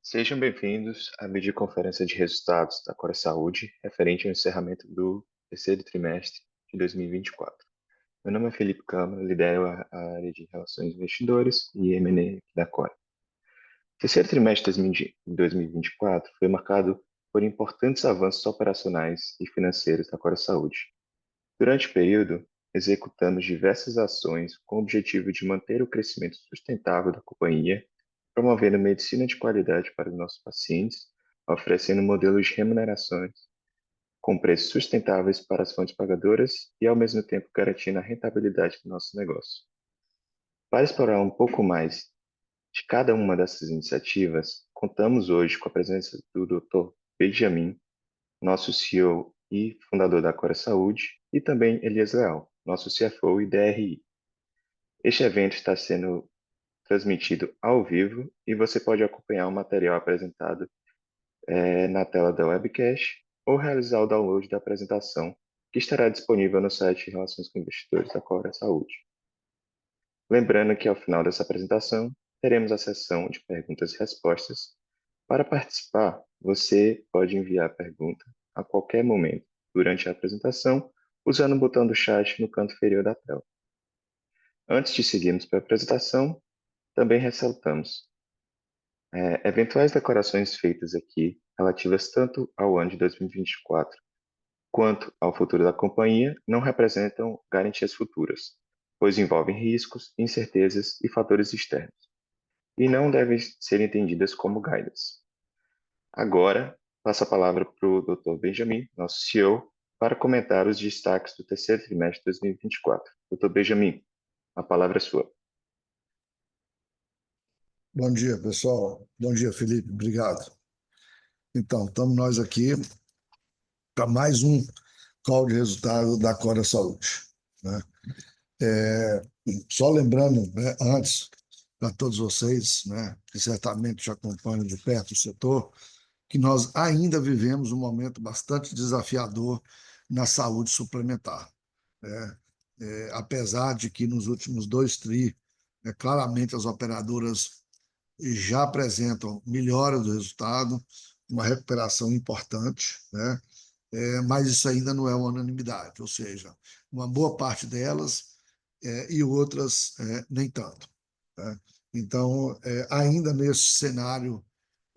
Sejam bem-vindos à videoconferência de resultados da Cora Saúde, referente ao encerramento do terceiro trimestre de 2024. Meu nome é Felipe Câmara, lidero a área de Relações Investidores e M&A aqui da Cora. O terceiro trimestre de 2024 foi marcado por importantes avanços operacionais e financeiros da Cora Saúde. Durante o período, executamos diversas ações com o objetivo de manter o crescimento sustentável da companhia, promovendo medicina de qualidade para os nossos pacientes, oferecendo modelos de remunerações com preços sustentáveis para as fontes pagadoras e, ao mesmo tempo, garantindo a rentabilidade do nosso negócio. Para explorar um pouco mais de cada uma dessas iniciativas, contamos hoje com a presença do Dr. Benjamin, nosso CEO e fundador da Cora Saúde, e também Elias Leal, nosso CFO e DRI. Este evento está sendo transmitido ao vivo e você pode acompanhar o material apresentado na tela da webcast ou realizar o download da apresentação, que estará disponível no site de Relações com Investidores da Cora Saúde. Lembrando que ao final dessa apresentação, teremos a sessão de perguntas e respostas. Para participar, você pode enviar a pergunta a qualquer momento durante a apresentação, usando o botão do chat no canto inferior da tela. Antes de seguirmos para a apresentação, também ressaltamos eventuais declarações feitas aqui, relativas tanto ao ano de 2024 quanto ao futuro da companhia, não representam garantias futuras, pois envolvem riscos, incertezas e fatores externos, e não devem ser entendidas como guidance. Agora, passo a palavra para o Dr. Benjamin, nosso CEO, para comentar os destaques do terceiro trimestre de 2024. Dr. Benjamin, a palavra é sua. Bom dia, pessoal. Bom dia, Felipe. Obrigado. Então, estamos nós aqui para mais um call de resultado da Cora Saúde, né? Só lembrando, né, antes, para todos vocês, né, que certamente já acompanham de perto o setor, que nós ainda vivemos um momento bastante desafiador na saúde suplementar, né? Apesar de que nos últimos dois tri, claramente as operadoras já apresentam melhora do resultado, uma recuperação importante, né? Mas isso ainda não é uma unanimidade, ou seja, uma boa parte delas e outras nem tanto, né? Então, ainda nesse cenário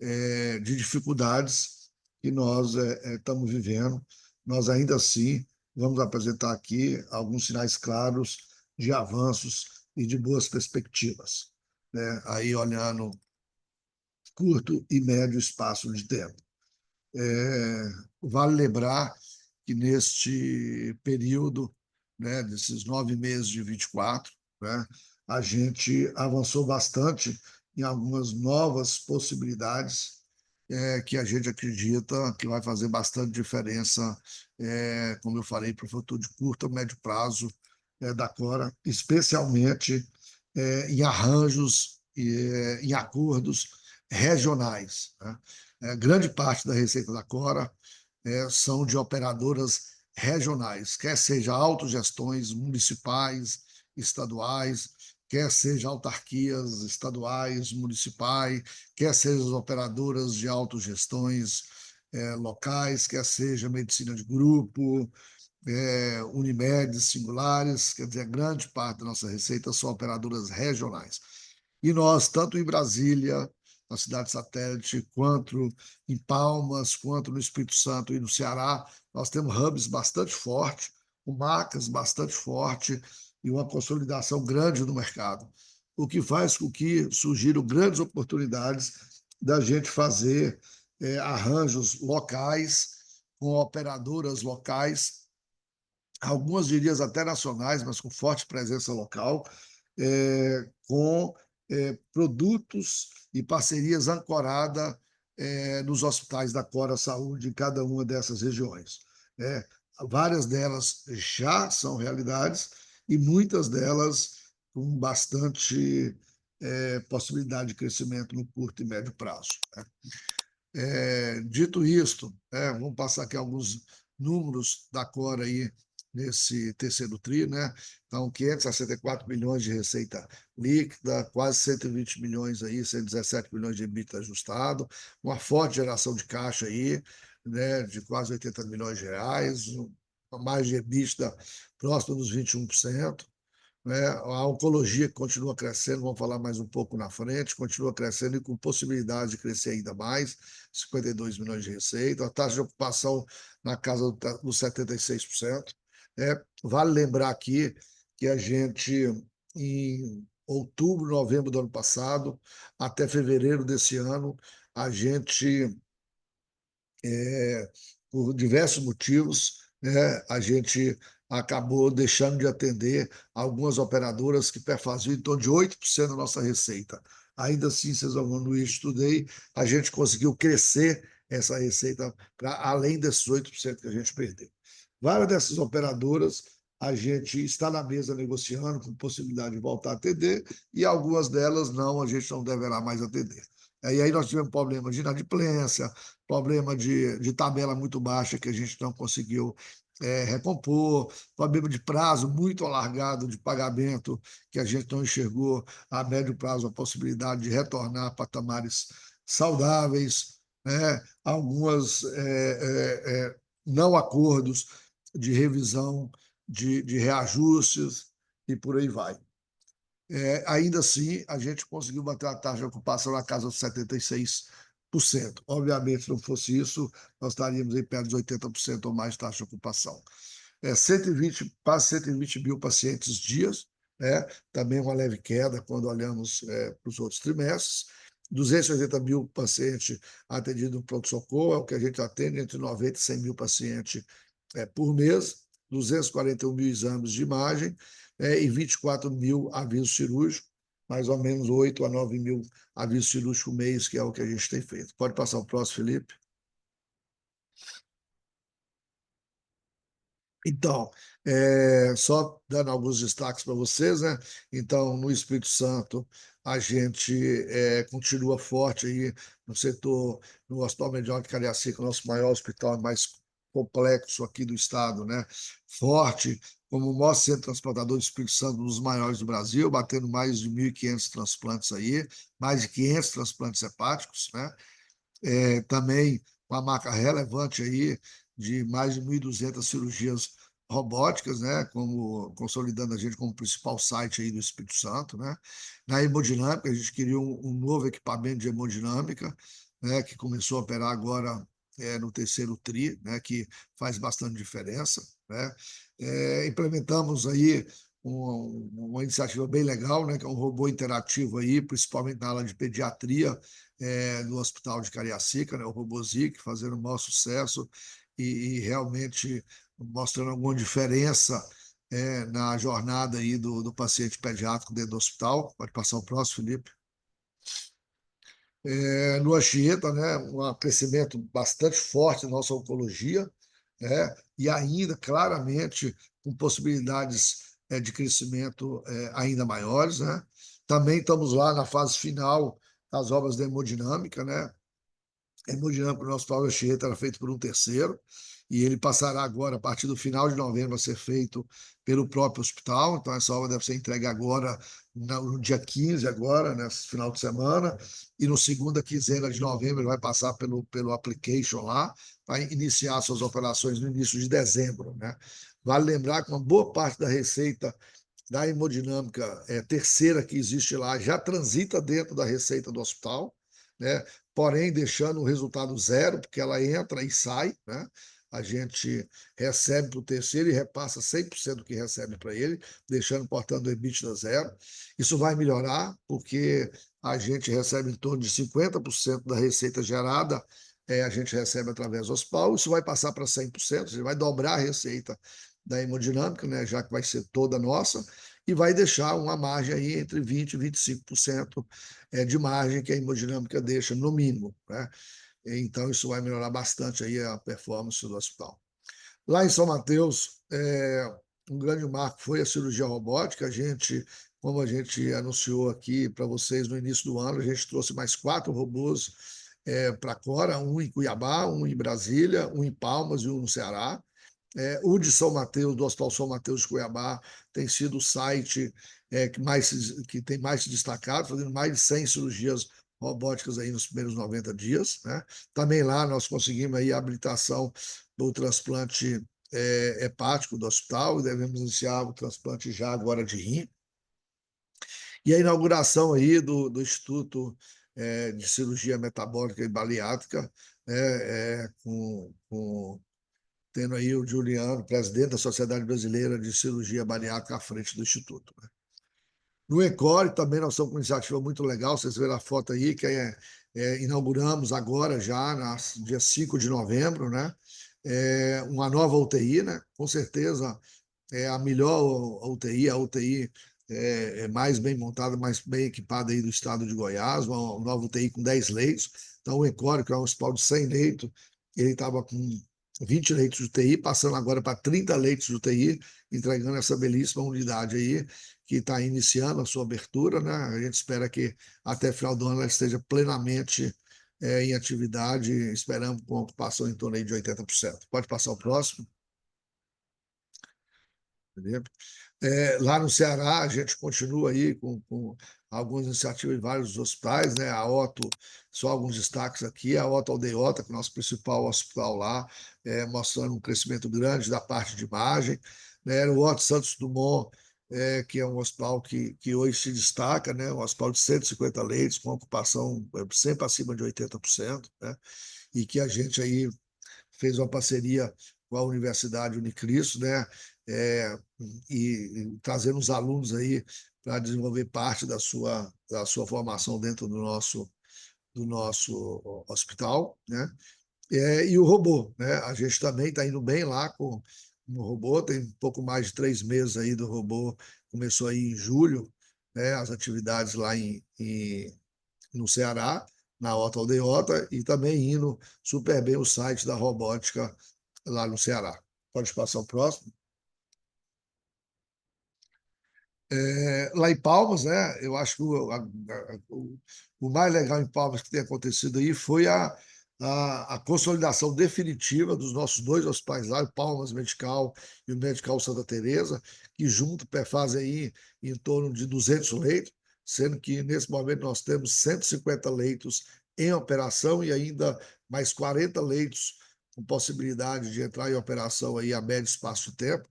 de dificuldades que nós estamos vivendo, nós ainda assim vamos apresentar aqui alguns sinais claros de avanços e de boas perspectivas, né? Aí olhando curto e médio espaço de tempo. Vale lembrar que neste período, né, desses 9 meses de 24, né, a gente avançou bastante em algumas novas possibilidades que a gente acredita que vai fazer bastante diferença, como eu falei, para o futuro de curto e médio prazo da Cora, especialmente em arranjos e em acordos regionais, né? Grande parte da receita da Cora são de operadoras regionais, quer seja autogestões municipais, estaduais, quer seja autarquias estaduais, municipais, quer sejam operadoras de autogestões locais, quer seja medicina de grupo, Unimed, singulares, quer dizer, grande parte da nossa receita são operadoras regionais. E nós, tanto em Brasília, na cidade satélite, quanto em Palmas, quanto no Espírito Santo e no Ceará, nós temos hubs bastante fortes, com marcas bastante fortes e uma consolidação grande no mercado, o que faz com que surgiram grandes oportunidades da gente fazer arranjos locais com operadoras locais, algumas diriam até nacionais, mas com forte presença local, com produtos e parcerias ancoradas nos hospitais da Cora Saúde em cada uma dessas regiões. Várias delas já são realidades e muitas delas com bastante possibilidade de crescimento no curto e médio prazo, né? Dito isto, vamos passar aqui alguns números da Cora aí nesse terceiro tri, né? Então, 564 milhões de receita líquida, quase 120 milhões aí, 117 milhões de EBITDA ajustado, uma forte geração de caixa aí, né, de quase 80 milhões de reais, uma margem de EBITDA próxima dos 21%. Né? A oncologia continua crescendo, vamos falar mais um pouco na frente, continua crescendo e com possibilidade de crescer ainda mais, 52 milhões de receita, a taxa de ocupação na casa dos 76%. Né? Vale lembrar aqui que a gente, em outubro, novembro do ano passado, até fevereiro desse ano, a gente por diversos motivos, né, a gente acabou deixando de atender algumas operadoras que perfaziam em torno de 8% da nossa receita. Ainda assim, vocês vão no Estudei, a gente conseguiu crescer essa receita para além desses 8% que a gente perdeu. Várias dessas operadoras a gente está na mesa negociando com possibilidade de voltar a atender e algumas delas não, a gente não deverá mais atender. E aí nós tivemos problema de inadimplência, problema de tabela muito baixa que a gente não conseguiu recompor, problema de prazo muito alargado de pagamento que a gente não enxergou a médio prazo a possibilidade de retornar a patamares saudáveis, né? Algumas não acordos de revisão de reajustes e por aí vai. Ainda assim, a gente conseguiu manter a taxa de ocupação na casa dos 76%. Obviamente, se não fosse isso, nós estaríamos em perto de 80% ou mais de taxa de ocupação. 120, quase 120 mil pacientes dias, né? Também uma leve queda quando olhamos para os outros trimestres. 280 mil pacientes atendidos no pronto-socorro, é o que a gente atende, entre 90 e 100 mil pacientes por mês, 241 mil exames de imagem e 24 mil avisos cirúrgicos, mais ou menos 8 a 9 mil avisos cirúrgicos por mês, que é o que a gente tem feito. Pode passar o próximo, Felipe? Então, só dando alguns destaques para vocês, né? Então, no Espírito Santo, a gente continua forte aí no setor, no Hospital Mediúnico de Cariacica, nosso maior hospital, mais complexo aqui do estado, né? Forte, como o maior centro transplantador do Espírito Santo, um dos maiores do Brasil, batendo mais de 1.500 transplantes aí, mais de 500 transplantes hepáticos, né? Também uma marca relevante aí de mais de 1.200 cirurgias robóticas, né, como consolidando a gente como principal site aí do Espírito Santo, né? Na hemodinâmica, a gente criou um novo equipamento de hemodinâmica, né, que começou a operar agora no terceiro tri, né, que faz bastante diferença, né? Implementamos aí uma iniciativa bem legal, né, que é um robô interativo aí, principalmente na área de pediatria, no Hospital de Cariacica, né, o Robozic, fazendo um maior sucesso e realmente mostrando alguma diferença na jornada aí do paciente pediátrico dentro do hospital. Pode passar o próximo, Felipe. No Anchieta, né, um crescimento bastante forte na nossa oncologia, né, e ainda claramente com possibilidades de crescimento ainda maiores, né? Também estamos lá na fase final das obras da hemodinâmica, né? A hemodinâmica do nosso Hospital Anchieta era feito por um terceiro, e ele passará agora, a partir do final de novembro, a ser feito pelo próprio hospital. Então, essa obra deve ser entregue agora, no dia 15, agora, nesse final de semana, e no segunda quinzena de novembro ele vai passar pelo application lá, vai iniciar suas operações no início de dezembro, né? Vale lembrar que uma boa parte da receita da hemodinâmica terceira que existe lá já transita dentro da receita do hospital, né? Porém deixando o resultado zero, porque ela entra e sai, né? A gente recebe para o terceiro e repassa 100% do que recebe para ele, deixando, portanto, o EBITDA zero. Isso vai melhorar, porque a gente recebe em torno de 50% da receita gerada, a gente recebe através do hospital, isso vai passar para 100%, a gente vai dobrar a receita da hemodinâmica, né, já que vai ser toda nossa, e vai deixar uma margem aí entre 20% e 25% de margem que a hemodinâmica deixa, no mínimo, né? Então, isso vai melhorar bastante aí a performance do hospital. Lá em São Mateus, um grande marco foi a cirurgia robótica. A gente, como a gente anunciou aqui para vocês no início do ano, a gente trouxe mais 4 robôs para Cora, um em Cuiabá, um em Brasília, um em Palmas e um no Ceará. O de São Mateus, do Hospital São Mateus de Cuiabá, tem sido o site que tem mais se destacado, fazendo mais de 100 cirurgias robóticas aí nos primeiros 90 dias, né? Também lá nós conseguimos aí a habilitação do transplante hepático do hospital e devemos iniciar o transplante já agora de rim. E a inauguração aí do Instituto de Cirurgia Metabólica e Bariátrica, tendo aí o Juliano, presidente da Sociedade Brasileira de Cirurgia Bariátrica, à frente do Instituto, né? No ECORE também nós estamos com uma iniciativa muito legal, vocês viram a foto aí, que inauguramos agora já, no dia 5 de novembro, né? Uma nova UTI, né? Com certeza é a melhor UTI, a UTI mais bem montada, mais bem equipada aí do estado de Goiás, uma nova UTI com 10 leitos. Então, o ECORE, que é um hospital de 100 leitos, ele estava com 20 leitos de UTI, passando agora para 30 leitos de UTI, entregando essa belíssima unidade aí, que está iniciando a sua abertura, né? A gente espera que até final do ano ela esteja plenamente em atividade, esperamos com ocupação em torno aí de 80%. Pode passar o próximo. Entendeu? Lá no Ceará, a gente continua aí com algumas iniciativas em vários hospitais, né? A Otto, só alguns destaques aqui, a Otto Aldeota, que é o nosso principal hospital lá, mostrando um crescimento grande da parte de imagem, né? O Otto Santos Dumont, que é um hospital que hoje se destaca, né? Um hospital de 150 leitos, com ocupação sempre acima de 80%, né? E que a gente aí fez uma parceria com a Universidade Unicristo, né? É, e trazendo os alunos aí para desenvolver parte da sua formação dentro do nosso hospital, né? E o robô, né? A gente também está indo bem lá com o robô, tem um pouco mais de 3 meses aí do robô, começou aí em julho, né? As atividades lá no Ceará, na Ota Aldeota, e também indo super bem o site da robótica lá no Ceará. Pode passar o próximo. Lá em Palmas, né, eu acho que o mais legal em Palmas que tem acontecido aí foi a consolidação definitiva dos nossos 2 hospitais lá, o Palmas Medical e o Medical Santa Teresa, que junto fazem aí em torno de 200 leitos, sendo que nesse momento nós temos 150 leitos em operação e ainda mais 40 leitos com possibilidade de entrar em operação aí a médio espaço de tempo.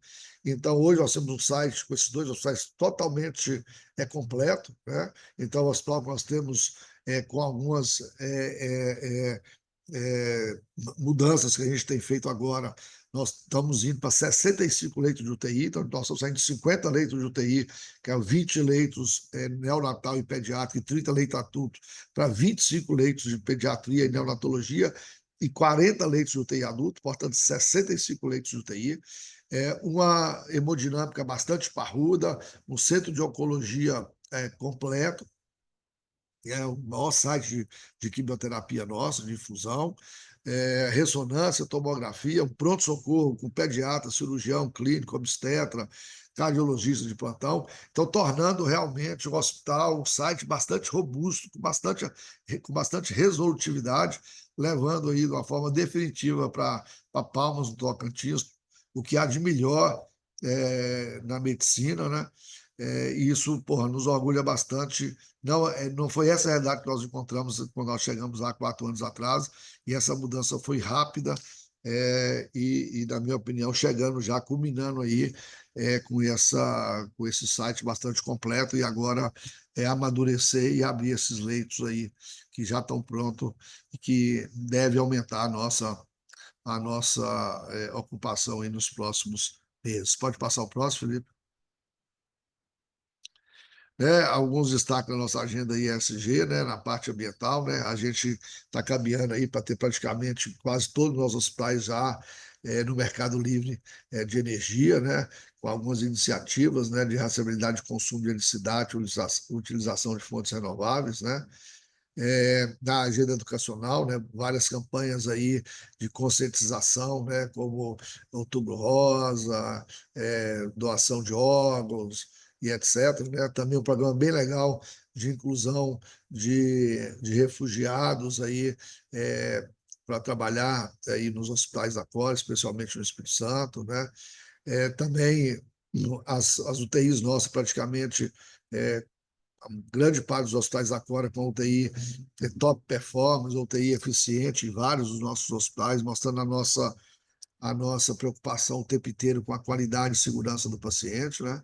Então, hoje nós temos um site com esses 2 hospitais totalmente completo, né? Então, o hospital que nós temos com algumas mudanças que a gente tem feito agora, nós estamos indo para 65 leitos de UTI, então nós estamos saindo de 50 leitos de UTI, que é 20 leitos neonatal e pediátrico, e 30 leitos adultos, para 25 leitos de pediatria e neonatologia, e 40 leitos de UTI adulto, portanto, 65 leitos de UTI. Uma hemodinâmica bastante parruda, um centro de oncologia completo, é o maior site de quimioterapia nossa, de infusão, ressonância, tomografia, um pronto-socorro com pediatra, cirurgião, clínico, obstetra, cardiologista de plantão, então tornando realmente o hospital um site bastante robusto, com bastante resolutividade, levando aí de uma forma definitiva para Palmas, no Tocantins, o que há de melhor na medicina, né? E isso, porra, nos orgulha bastante. Não foi essa a realidade que nós encontramos quando nós chegamos lá 4 anos atrás, e essa mudança foi rápida, na minha opinião, chegando já, culminando aí com esse site bastante completo, e agora amadurecer e abrir esses leitos aí que já estão prontos e que deve aumentar a nossa ocupação aí nos próximos meses. Pode passar o próximo, Felipe? Alguns destaques da nossa agenda ESG, né, na parte ambiental, né, a gente está caminhando aí para ter praticamente quase todos os nossos hospitais já no mercado livre de energia, né, com algumas iniciativas, né, de rastreabilidade de consumo de eletricidade, utilização de fontes renováveis, né, na agenda educacional, né, várias campanhas aí de conscientização, né, como Outubro Rosa, doação de órgãos e etc., né? Também um programa bem legal de inclusão de refugiados aí, para trabalhar aí nos hospitais da Cora, especialmente no Espírito Santo, né? Também as UTIs nossas praticamente grande parte dos hospitais da Cora com UTI top performance, UTI eficiente em vários dos nossos hospitais, mostrando a nossa preocupação o tempo inteiro com a qualidade e segurança do paciente, né?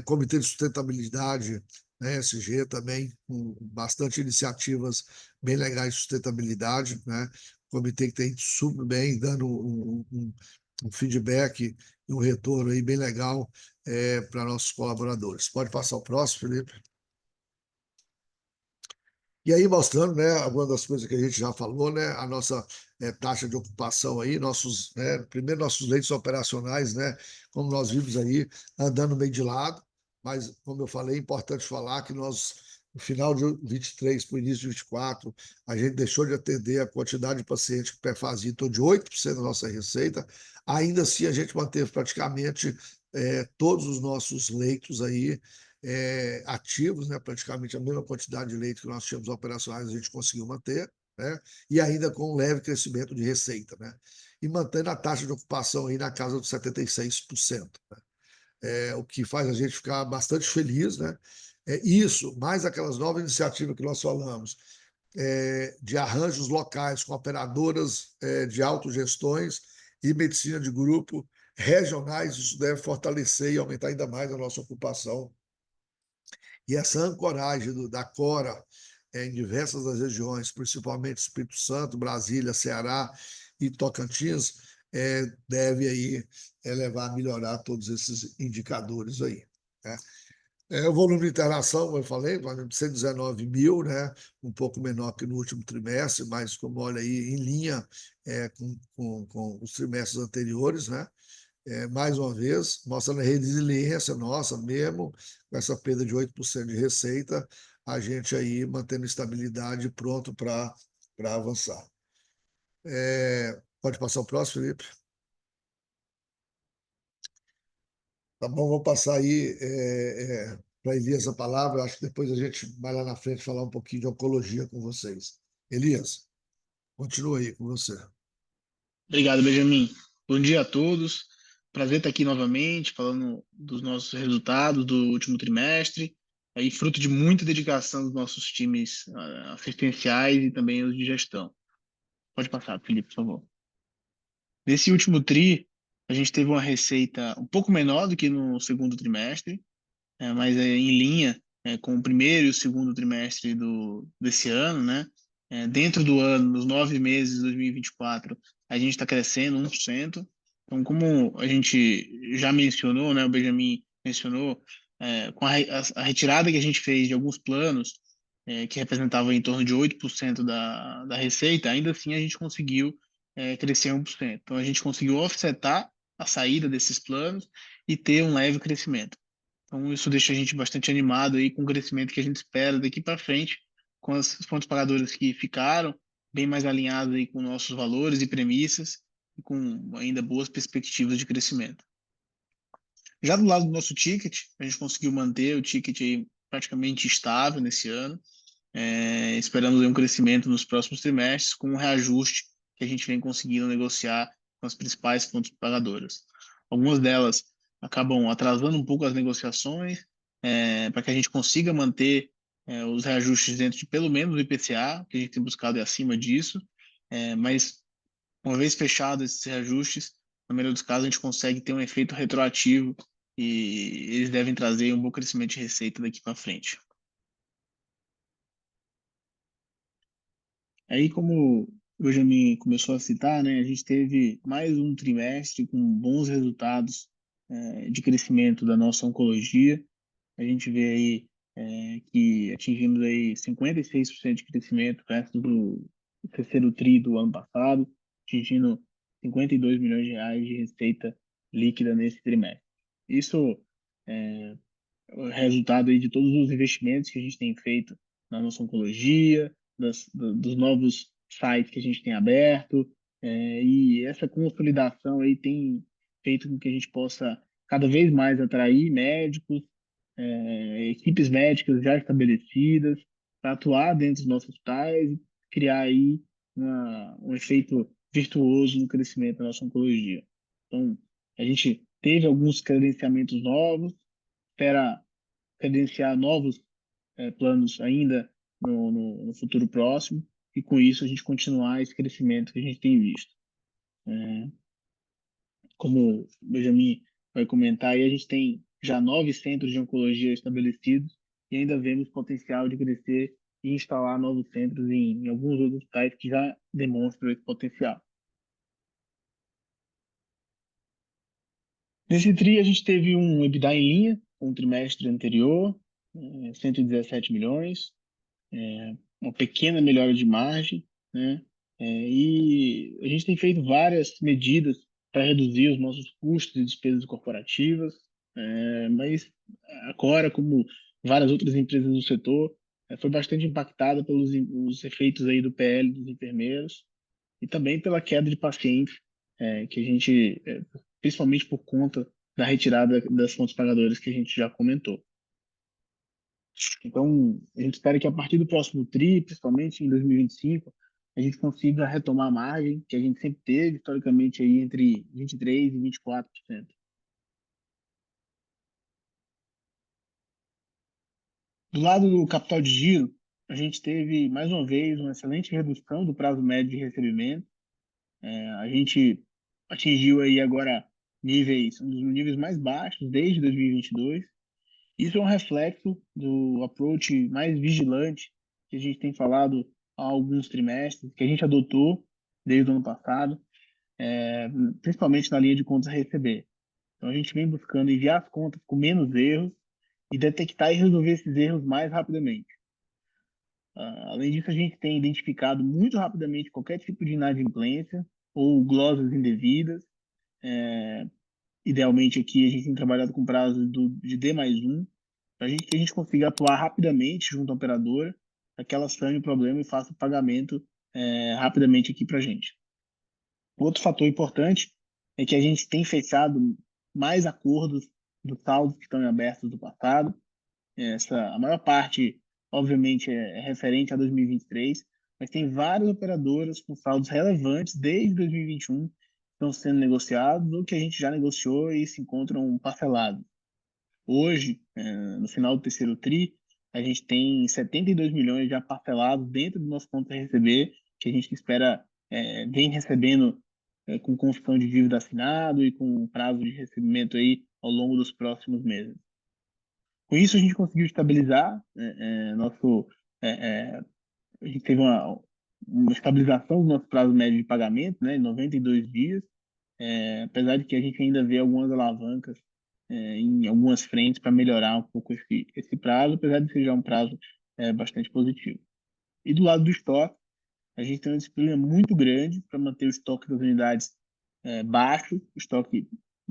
Comitê de Sustentabilidade, né, SG também, com bastante iniciativas bem legais de sustentabilidade, né? Comitê que tem super bem, dando um feedback e um retorno aí bem legal para nossos colaboradores. Pode passar o próximo, Felipe? E aí, mostrando, né, algumas das coisas que a gente já falou, né, a nossa taxa de ocupação aí, primeiro nossos leitos operacionais, né, como nós vimos aí, andando meio de lado, mas, como eu falei, é importante falar que nós, no final de 23 para o início de 24, a gente deixou de atender a quantidade de pacientes que perfazia em torno de 8% da nossa receita, ainda assim a gente manteve praticamente todos os nossos leitos aí ativos, né, praticamente a mesma quantidade de leitos que nós tínhamos operacionais, a gente conseguiu manter, né, e ainda com um leve crescimento de receita, né, e mantendo a taxa de ocupação aí na casa dos 76%, né, o que faz a gente ficar bastante feliz, né, isso, mais aquelas novas iniciativas que nós falamos, de arranjos locais com operadoras de autogestões e medicina de grupo regionais, isso deve fortalecer e aumentar ainda mais a nossa ocupação e essa ancoragem da Cora em diversas das regiões, principalmente Espírito Santo, Brasília, Ceará e Tocantins, deve aí levar a melhorar todos esses indicadores aí, né? O volume de interação, como eu falei, 119 mil, né? Um pouco menor que no último trimestre, mas como olha aí, em linha com os trimestres anteriores, né? Mais uma vez, mostrando a resiliência nossa mesmo, com essa perda de 8% de receita, a gente aí mantendo estabilidade pronto para avançar. Pode passar o próximo, Felipe? Tá bom, vou passar aí para Elias a palavra. Acho que depois a gente vai lá na frente falar um pouquinho de oncologia com vocês. Elias, continua aí com você. Obrigado, Benjamin. Bom dia a todos. Prazer estar aqui novamente, falando dos nossos resultados do último trimestre, aí fruto de muita dedicação dos nossos times assistenciais e também os de gestão. Pode passar, Felipe, por favor. Nesse último tri, a gente teve uma receita um pouco menor do que no segundo trimestre, mas em linha com o primeiro e o segundo trimestre desse ano, né? Dentro do ano, nos 9 meses de 2024, a gente está crescendo 1%. Então, como a gente já mencionou, né, o Benjamin mencionou, com a retirada que a gente fez de alguns planos, que representavam em torno de 8% da receita, ainda assim a gente conseguiu crescer 1%. Então, a gente conseguiu offsetar a saída desses planos e ter um leve crescimento. Então, isso deixa a gente bastante animado aí com o crescimento que a gente espera daqui para frente, com as fontes pagadoras que ficaram bem mais alinhadas aí com nossos valores e premissas e com ainda boas perspectivas de crescimento. Já do lado do nosso ticket, a gente conseguiu manter o ticket aí praticamente estável nesse ano. Esperamos aí um crescimento nos próximos trimestres com um reajuste que a gente vem conseguindo negociar com as principais fontes pagadoras. Algumas delas acabam atrasando um pouco as negociações para que a gente consiga manter os reajustes dentro de pelo menos o IPCA, que a gente tem buscado é acima disso, mas uma vez fechados esses reajustes, na maioria dos casos a gente consegue ter um efeito retroativo e eles devem trazer um bom crescimento de receita daqui para frente. Aí, como o Benjamin começou a citar, né, a gente teve mais um trimestre com bons resultados de crescimento da nossa oncologia. A gente vê aí que atingimos aí 56% de crescimento perto do terceiro tri do ano passado, atingindo 52 milhões de reais de receita líquida nesse trimestre. Isso é o resultado aí de todos os investimentos que a gente tem feito na nossa oncologia, dos novos sites que a gente tem aberto, e essa consolidação aí tem feito com que a gente possa cada vez mais atrair médicos, equipes médicas já estabelecidas para atuar dentro dos nossos hospitais e criar aí um efeito virtuoso no crescimento da nossa oncologia. Então, a gente teve alguns credenciamentos novos, espera credenciar novos planos ainda no futuro próximo, e com isso a gente continuar esse crescimento que a gente tem visto. Como o Benjamin vai comentar, aí a gente tem já 9 centros de oncologia estabelecidos e ainda vemos potencial de crescer e instalar novos centros em alguns outros hospitais que já demonstram esse potencial. Nesse TRI, a gente teve um EBITDA em linha com o trimestre anterior, 117 milhões, uma pequena melhora de margem, né? E a gente tem feito várias medidas para reduzir os nossos custos e despesas corporativas, mas a Cora, como várias outras empresas do setor, foi bastante impactada pelos os efeitos aí do PL dos enfermeiros e também pela queda de pacientes, que a gente, principalmente por conta da retirada das fontes pagadoras que a gente já comentou. Então, a gente espera que a partir do próximo TRI, principalmente em 2025, a gente consiga retomar a margem que a gente sempre teve, historicamente, aí entre 23% e 24%. Do lado do capital de giro, a gente teve, mais uma vez, uma excelente redução do prazo médio de recebimento. A gente atingiu aí agora níveis, um dos níveis mais baixos desde 2022. Isso é um reflexo do approach mais vigilante que a gente tem falado há alguns trimestres, que a gente adotou desde o ano passado, principalmente na linha de contas a receber. Então, a gente vem buscando enviar as contas com menos erros e detectar e resolver esses erros mais rapidamente. Além disso, a gente tem identificado muito rapidamente qualquer tipo de inadimplência ou glosas indevidas. Idealmente, aqui, a gente tem trabalhado com prazo de D+1, para que a gente consiga atuar rapidamente junto à operadora, para que ela sane o problema e faça o pagamento rapidamente aqui para a gente. Outro fator importante é que a gente tem fechado mais acordos dos saldos que estão em abertos do passado. A maior parte, obviamente, é referente a 2023, mas tem várias operadoras com saldos relevantes desde 2021 que estão sendo negociados ou que a gente já negociou e se encontram parcelados. Hoje, no final do terceiro TRI, a gente tem 72 milhões já parcelados dentro do nosso ponto a receber, que a gente espera vem recebendo com confissão de dívida assinado e com prazo de recebimento aí ao longo dos próximos meses. Com isso, a gente conseguiu estabilizar nosso. A gente teve uma estabilização do nosso prazo médio de pagamento, né, em 92 dias, apesar de que a gente ainda vê algumas alavancas em algumas frentes para melhorar um pouco esse prazo, apesar de ser já um prazo bastante positivo. E do lado do estoque, a gente tem uma disciplina muito grande para manter o estoque das unidades baixo, o estoque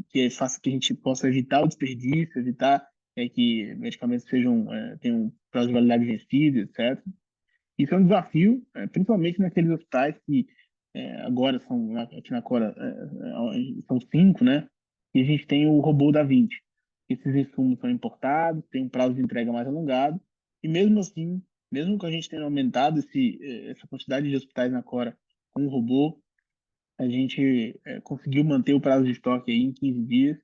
que faça que a gente possa evitar o desperdício, evitar que medicamentos tenham um prazo de validade vencido, etc. Isso é um desafio, principalmente naqueles hospitais que agora são, aqui na Cora, são 5, né? E a gente tem o robô da Vinci. Esses insumos são importados, tem um prazo de entrega mais alongado, e mesmo assim, mesmo com a gente tendo aumentado essa quantidade de hospitais na Cora com o robô, a gente conseguiu manter o prazo de estoque aí em 15 dias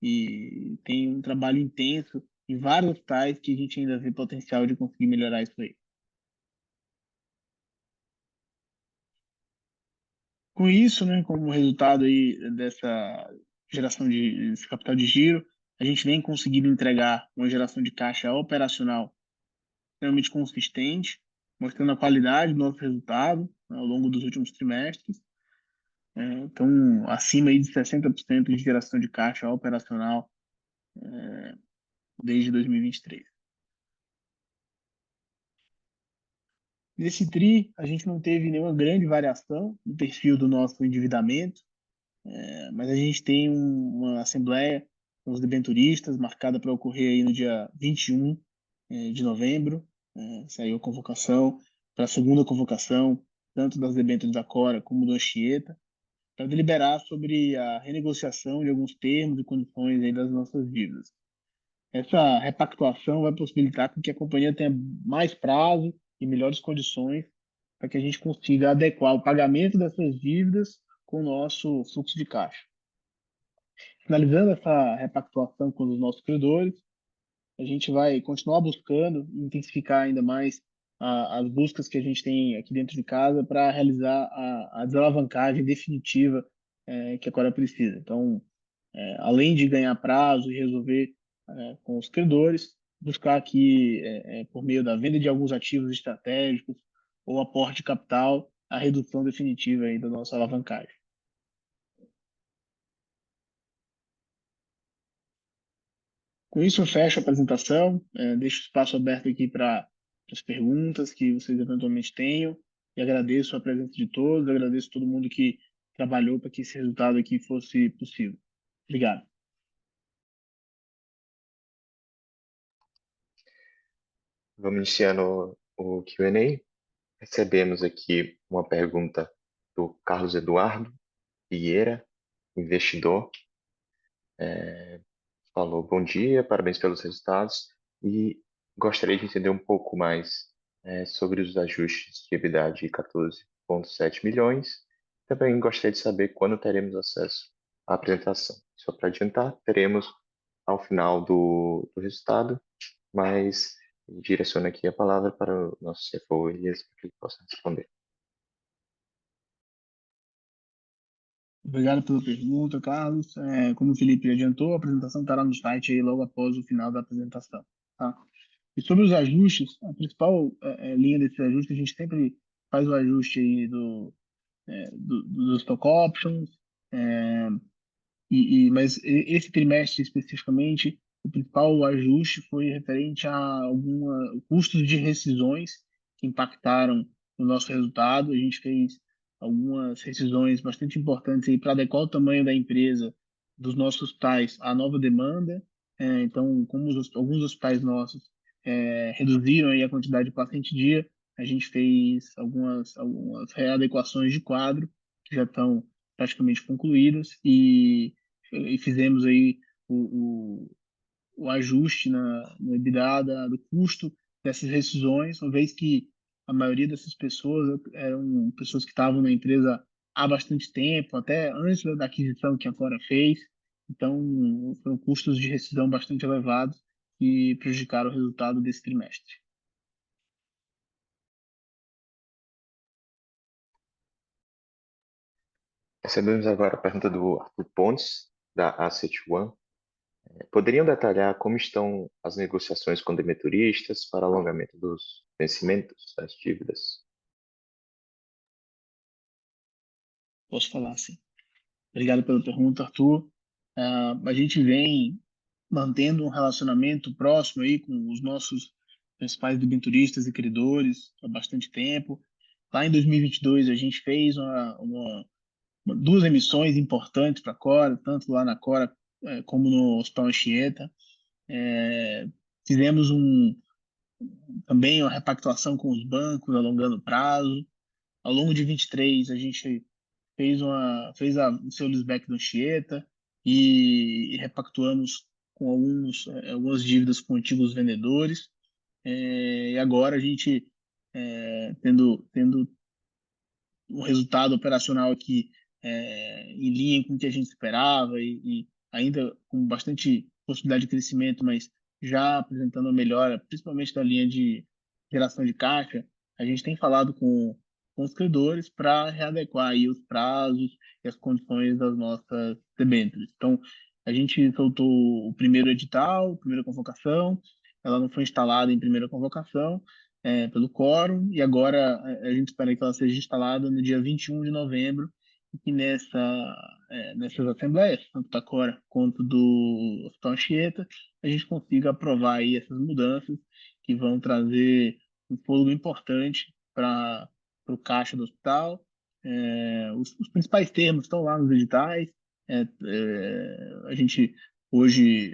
e tem um trabalho intenso em vários hospitais que a gente ainda vê potencial de conseguir melhorar isso aí. Com isso, né, como resultado aí dessa geração desse capital de giro, a gente vem conseguindo entregar uma geração de caixa operacional extremamente consistente, mostrando a qualidade do nosso resultado, né, ao longo dos últimos trimestres. Então, acima aí de 60% de geração de caixa operacional desde 2023. Nesse TRI, a gente não teve nenhuma grande variação no perfil do nosso endividamento, mas a gente tem uma assembleia com os debenturistas marcada para ocorrer aí no dia 21 de novembro. Saiu a convocação para a segunda convocação, tanto das debêntures da Cora como do Anchieta, para deliberar sobre a renegociação de alguns termos e condições aí das nossas dívidas. Essa repactuação vai possibilitar que a companhia tenha mais prazo e melhores condições para que a gente consiga adequar o pagamento dessas dívidas com o nosso fluxo de caixa. Finalizando essa repactuação com os nossos credores, a gente vai continuar buscando e intensificar ainda mais as buscas que a gente tem aqui dentro de casa para realizar a desalavancagem definitiva que a Cora precisa. Então, além de ganhar prazo e resolver com os credores, buscar aqui, por meio da venda de alguns ativos estratégicos ou aporte de capital, a redução definitiva aí da nossa alavancagem. Com isso, eu fecho a apresentação, deixo o espaço aberto aqui para as perguntas que vocês eventualmente tenham, e agradeço a presença de todos, agradeço a todo mundo que trabalhou para que esse resultado aqui fosse possível. Obrigado. Vamos iniciando o Q&A. Recebemos aqui uma pergunta do Carlos Eduardo Vieira, investidor. Falou: bom dia, parabéns pelos resultados e gostaria de entender um pouco mais sobre os ajustes de EBITDA de 14,7 milhões. Também gostaria de saber quando teremos acesso à apresentação. Só para adiantar, teremos ao final do resultado, mas direciono aqui a palavra para o nosso CFO, Elias, para que ele possa responder. Obrigado pela pergunta, Carlos. Como o Felipe adiantou, a apresentação estará no site aí logo após o final da apresentação. Tá? E sobre os ajustes, a principal linha desses ajustes, a gente sempre faz o ajuste aí dos stock options, é, mas esse trimestre especificamente, o principal ajuste foi referente a alguns custos de rescisões que impactaram no nosso resultado. A gente fez algumas rescisões bastante importantes aí para adequar o tamanho da empresa dos nossos hospitais à nova demanda. Então, como alguns hospitais nossos reduziram aí a quantidade de paciente dia, a gente fez algumas readequações de quadro que já estão praticamente concluídas e fizemos aí o, o ajuste no EBITDA do custo dessas rescisões, uma vez que a maioria dessas pessoas eram pessoas que estavam na empresa há bastante tempo, até antes da aquisição que a Cora fez. Então, foram custos de rescisão bastante elevados e prejudicaram o resultado desse trimestre. Recebemos agora a pergunta do Arthur Pontes, da Asset One. Poderiam detalhar como estão as negociações com debitoristas para alongamento dos vencimentos das dívidas? Posso falar, sim. Obrigado pela pergunta, Arthur. A gente vem mantendo um relacionamento próximo aí com os nossos principais debenturistas e credores há bastante tempo. Lá em 2022, a gente fez duas emissões importantes para a Cora, tanto lá na Cora como no Hospital Anchieta. Fizemos também uma repactuação com os bancos, alongando o prazo. Ao longo de 23, a gente fez o seu leaseback do Anchieta e repactuamos com algumas dívidas com antigos vendedores. E agora a gente, tendo um resultado operacional aqui em linha com o que a gente esperava e ainda com bastante possibilidade de crescimento, mas já apresentando uma melhora, principalmente da linha de geração de caixa, a gente tem falado com os credores para readequar aí os prazos e as condições das nossas debêntures. Então, a gente soltou o primeiro edital, a primeira convocação, ela não foi instalada em primeira convocação, pelo quórum, e agora a gente espera que ela seja instalada no dia 21 de novembro, e que nessas assembleias, tanto da Cora quanto do Hospital Anchieta, a gente consiga aprovar aí essas mudanças que vão trazer um fôlego importante para o caixa do hospital. Os principais termos estão lá nos editais. A gente hoje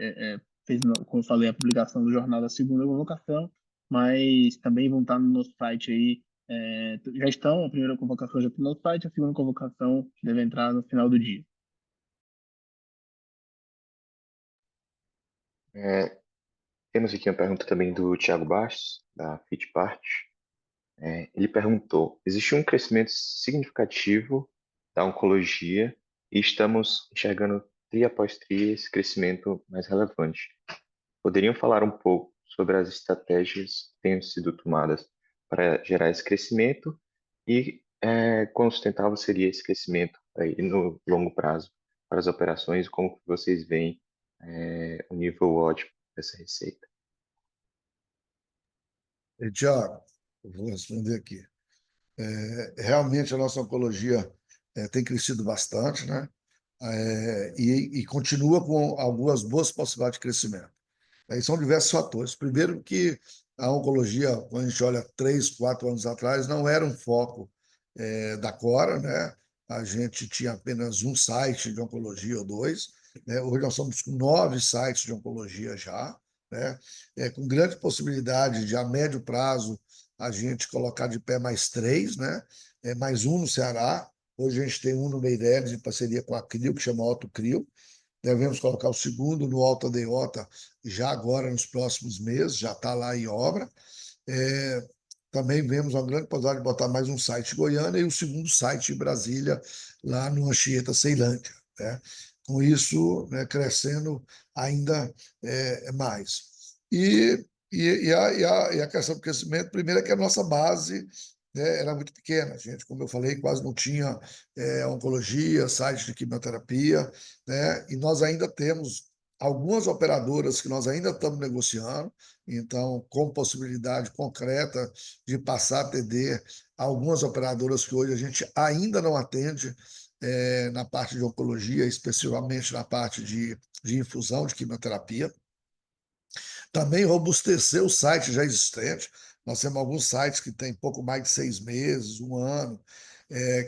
fez, como eu falei, a publicação do jornal da segunda convocação, mas também vão estar no nosso site aí. Já estão, a primeira convocação já está no nosso site, a segunda convocação deve entrar no final do dia. Temos aqui uma pergunta também do Thiago Bastos, da Fitpart. Ele perguntou: existe um crescimento significativo da oncologia e estamos enxergando tri após tri esse crescimento mais relevante. Poderiam falar um pouco sobre as estratégias que têm sido tomadas para gerar esse crescimento e quão sustentável seria esse crescimento aí no longo prazo para as operações, como que vocês veem o nível ótimo dessa receita? Tiago, eu vou responder aqui. Realmente a nossa oncologia tem crescido bastante, né? E continua com algumas boas possibilidades de crescimento. Aí são diversos fatores. Primeiro que a oncologia, quando a gente olha 3, 4 anos atrás, não era um foco da Cora, né? A gente tinha apenas um site de oncologia ou dois, né? Hoje nós somos com 9 sites de oncologia já, né? Com grande possibilidade de, a médio prazo, a gente colocar de pé mais 3, né? Mais um no Ceará. Hoje a gente tem um no Meireles, em parceria com a CRIO, que chama AutoCrio. Devemos colocar o segundo no Alta Deota já agora nos próximos meses, já está lá em obra. É, Também vemos uma grande possibilidade de botar mais um site em Goiânia e o segundo site em Brasília, lá no Anchieta, Ceilândia. Né? Com isso, né, crescendo ainda mais. E a questão do crescimento, primeiro, é que a nossa base, né, era muito pequena. A gente, como eu falei, quase não tinha oncologia, site de quimioterapia, né? E nós ainda temos algumas operadoras que nós ainda estamos negociando, então, com possibilidade concreta de passar a atender algumas operadoras que hoje a gente ainda não atende na parte de oncologia, especificamente na parte de infusão de quimioterapia. Também robustecer o site já existente. Nós temos alguns sites que têm pouco mais de 6 meses, um ano,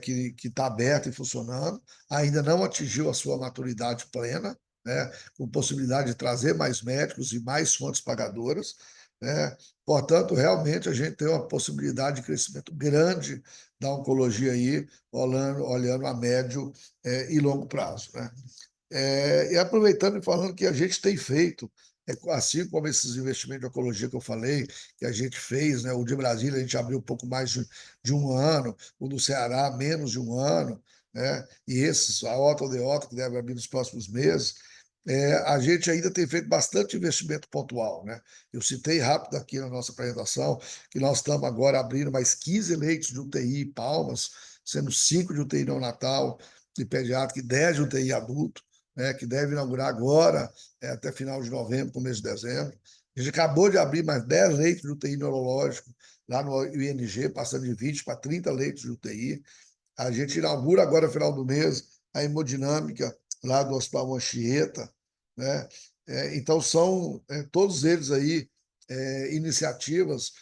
que está aberto e funcionando, ainda não atingiu a sua maturidade plena, né, com possibilidade de trazer mais médicos e mais fontes pagadoras. Né? Portanto, realmente a gente tem uma possibilidade de crescimento grande da oncologia aí, olhando a médio e longo prazo. Né? E aproveitando e falando que a gente tem feito, assim como esses investimentos de oncologia que eu falei, que a gente fez, né? O de Brasília a gente abriu um pouco mais de um ano, o do Ceará menos de um ano, né? E esses, a Ota Odeota, que deve abrir nos próximos meses, a gente ainda tem feito bastante investimento pontual, né? Eu citei rápido aqui na nossa apresentação que nós estamos agora abrindo mais 15 leitos de UTI em Palmas, sendo 5 de UTI neonatal e pediátrica e 10 de UTI adulto, né, que deve inaugurar agora, até final de novembro, começo de dezembro. A gente acabou de abrir mais 10 leitos de UTI neurológico lá no ING, passando de 20 para 30 leitos de UTI. A gente inaugura agora, no final do mês, a hemodinâmica lá do Hospital Anchieta. Né? Então, são todos eles aí iniciativas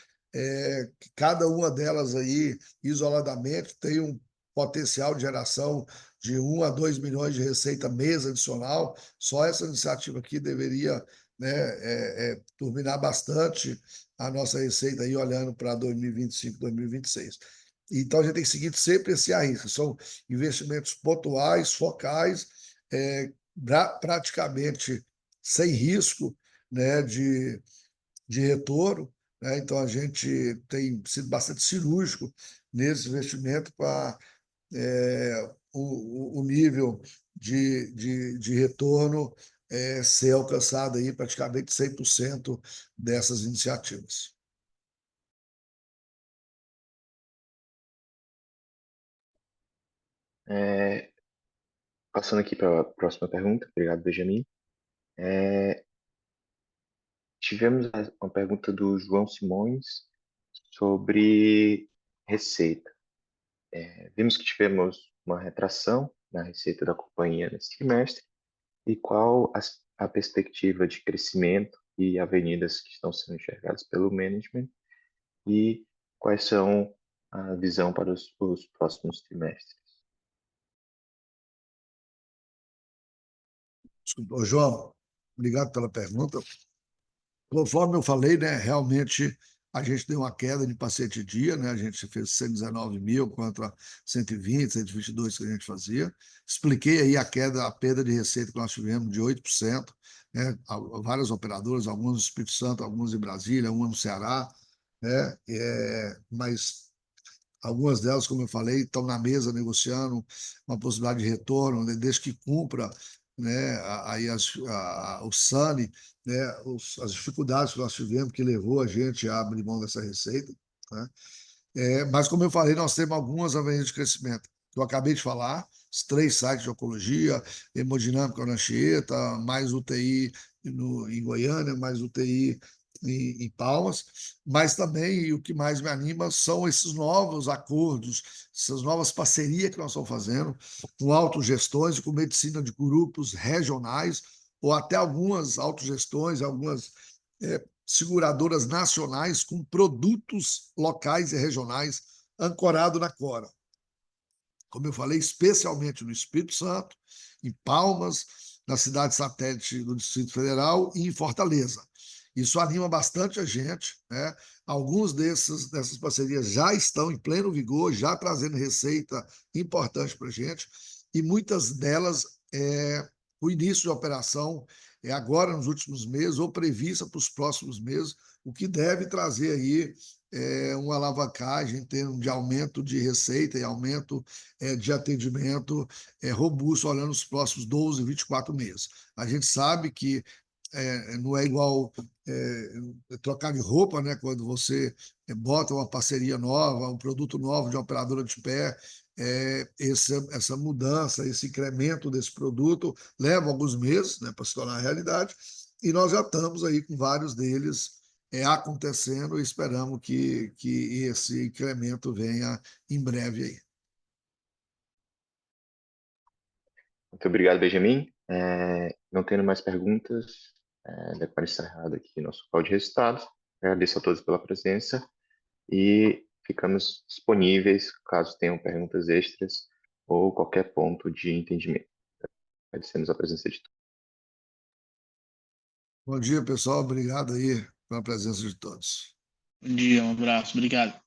que cada uma delas aí, isoladamente, tem um potencial de geração de 1 a 2 milhões de receita mês adicional. Só essa iniciativa aqui deveria, né, turbinar bastante a nossa receita aí, olhando para 2025, 2026. Então, a gente tem seguido sempre esse risco. São investimentos pontuais, focais, praticamente sem risco, né, de retorno. Né? Então, a gente tem sido bastante cirúrgico nesse investimento para o nível de retorno ser alcançado aí praticamente 100% dessas iniciativas. É, Passando aqui para a próxima pergunta, obrigado, Benjamin. É, Tivemos uma pergunta do João Simões sobre receita. Vimos que tivemos uma retração na receita da companhia nesse trimestre e qual a perspectiva de crescimento e avenidas que estão sendo enxergadas pelo management e quais são a visão para os próximos trimestres. Desculpa. Ô, João, obrigado pela pergunta. Conforme eu falei, né, realmente a gente deu uma queda de paciente dia, né? A gente fez 119 mil contra 120, 122 que a gente fazia. Expliquei aí a queda, a perda de receita que nós tivemos de 8%, né? Várias operadoras, algumas no Espírito Santo, algumas em Brasília, uma no Ceará, né? Mas algumas delas, como eu falei, estão na mesa negociando uma possibilidade de retorno, né, desde que cumpra, né, aí o SANI, né, as dificuldades que nós tivemos, que levou a gente a abrir mão dessa receita. Né? Mas, como eu falei, nós temos algumas avenidas de crescimento. Eu acabei de falar, os 3 sites de oncologia, hemodinâmica na Anchieta, mais UTI em Goiânia, mais UTI em Palmas, mas também, e o que mais me anima, são esses novos acordos, essas novas parcerias que nós estamos fazendo com autogestões e com medicina de grupos regionais, ou até algumas autogestões, algumas seguradoras nacionais com produtos locais e regionais ancorado na Cora. Como eu falei, especialmente no Espírito Santo, em Palmas, na cidade satélite do Distrito Federal e em Fortaleza. Isso anima bastante a gente, né? Alguns dessas parcerias já estão em pleno vigor, já trazendo receita importante para a gente, e muitas delas, o início de operação é agora, nos últimos meses, ou prevista para os próximos meses, o que deve trazer aí uma alavancagem em termos de aumento de receita e aumento de atendimento robusto, olhando os próximos 12, 24 meses. A gente sabe que não é igual trocar de roupa, né? Quando você bota uma parceria nova, um produto novo de uma operadora de pé, essa mudança, esse incremento desse produto leva alguns meses, né, para se tornar realidade, e nós já estamos aí com vários deles acontecendo e esperamos que esse incremento venha em breve aí. Muito obrigado, Benjamin. Não tendo mais perguntas, declaro encerrado aqui nosso call de resultados. Agradeço a todos pela presença e ficamos disponíveis caso tenham perguntas extras ou qualquer ponto de entendimento. Agradecemos a presença de todos. Bom dia, pessoal. Obrigado aí pela presença de todos. Bom dia, um abraço, obrigado.